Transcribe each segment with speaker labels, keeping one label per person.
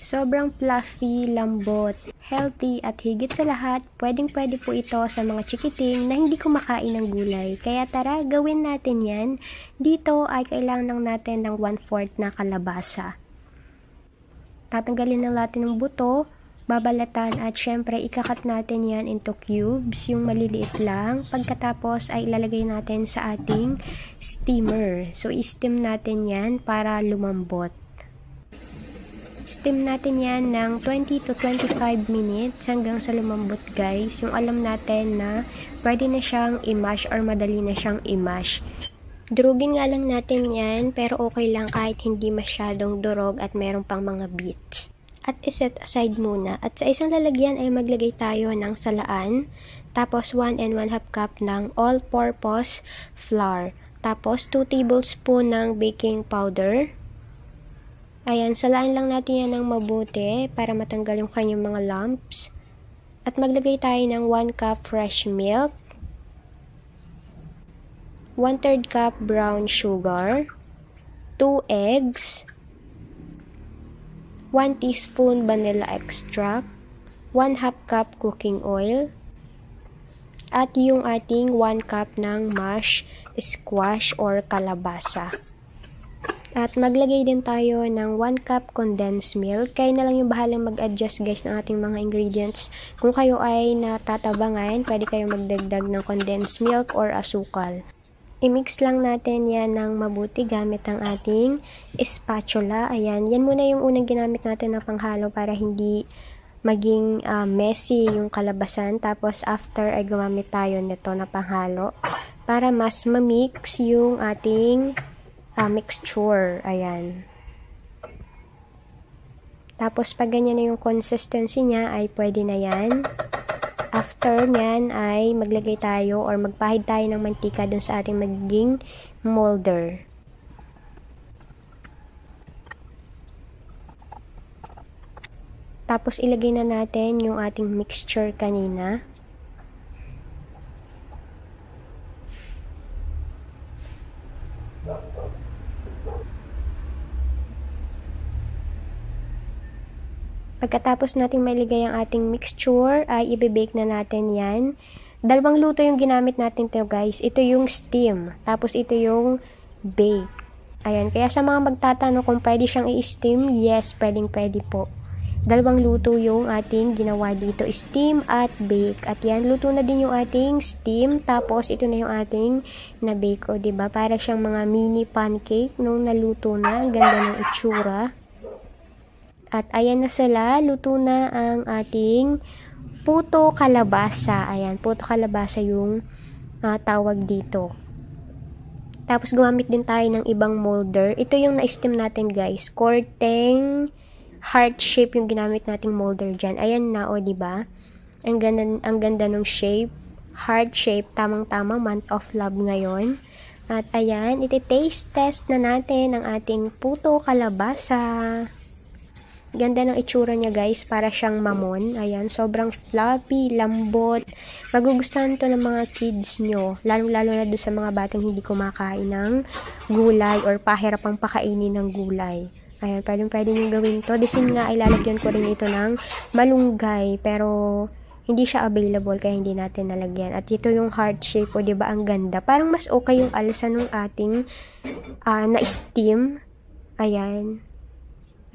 Speaker 1: Sobrang fluffy, lambot, healthy at higit sa lahat, pwedeng-pwede po ito sa mga chikiting na hindi kumakain ng gulay. Kaya tara, gawin natin yan. Dito ay kailangan lang natin ng 1/4 na kalabasa. Tatanggalin lang natin ng buto, babalatan at syempre ikakat natin yan into cubes, yung maliliit lang. Pagkatapos ay ilalagay natin sa ating steamer. So, i-steam natin yan para lumambot. Steam natin yan ng 20 to 25 minutes hanggang sa lumambot guys. Yung alam natin na pwede na siyang i-mash or madali na siyang i-mash. Durugin nga lang natin yan pero okay lang kahit hindi masyadong durog at meron pang mga bits. At iset aside muna. At sa isang lalagyan ay maglagay tayo ng salaan. Tapos 1 and 1/2 cup ng all-purpose flour. Tapos 2 tablespoon ng baking powder. Ayan, salaan lang natin yan ng mabuti para matanggal yung kanyang mga lumps. At maglagay tayo ng 1 cup fresh milk, 1/3 cup brown sugar, 2 eggs, 1 teaspoon vanilla extract, 1/2 cup cooking oil, at yung ating 1 cup ng mashed squash or kalabasa. At maglagay din tayo ng 1 cup condensed milk. Kayo na lang yung bahalang mag-adjust guys ng ating mga ingredients. Kung kayo ay natatabangan, pwede kayo magdagdag ng condensed milk or asukal. I-mix lang natin yan ng mabuti gamit ang ating spatula. Ayan, yan muna yung unang ginamit natin na panghalo para hindi maging messy yung kalabasan. Tapos after ay gumamit tayo nito na panghalo para mas ma-mix yung ating mixture. Ayan. Tapos pag ganyan na yung consistency niya ay pwede na yan. After nyan ay maglagay tayo or magpahid tayo ng mantika dun sa ating magiging molder. Tapos ilagay na natin yung ating mixture kanina. Pagkatapos nating mailagay ang ating mixture, ay i-bake na natin yan. Dalawang luto yung ginamit natin to guys. Ito yung steam, tapos ito yung bake. Ayan, kaya sa mga magtatanong kung pwede siyang i-steam, yes, pwedeng-pwede po. Dalawang luto yung ating ginawa dito, steam at bake. At yan, luto na din yung ating steam, tapos ito na yung ating na-bake. O diba? Para siyang mga mini pancake nung naluto na. Ang ganda ng itsura. At ayan na sila, luto na ang ating puto kalabasa. Ayan, puto kalabasa yung tawag dito. Tapos gumamit din tayo ng ibang molder. Ito yung na-steam natin guys. Korteng heart shape yung ginamit nating molder dyan. Ayan na, o diba? Ang ganda ng shape. Heart shape, tamang-tama, month of love ngayon. At ayan, iti-taste test na natin ang ating puto kalabasa. Ganda ng itsura niya guys, para siyang mamon. Ayan, sobrang fluffy, lambot. Magugustuhan to ng mga kids nyo. Lalo-lalo na doon sa mga batang hindi kumakain ng gulay or pahirapang pakainin ng gulay. Ayan, pwede nyo gawin to. Disin nga, ilalagyan ko rin ito ng malunggay. Pero hindi siya available kaya hindi natin nalagyan. At ito yung heart shape o diba ang ganda. Parang mas okay yung alsa ng ating na-steam. Ayan.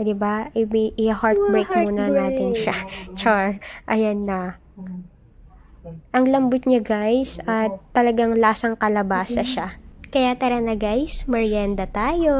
Speaker 1: Diba? I-heartbreak muna natin siya. Char. Ayan na. Ang lambot niya guys at talagang lasang kalabasa siya. Kaya tara na guys, merienda tayo.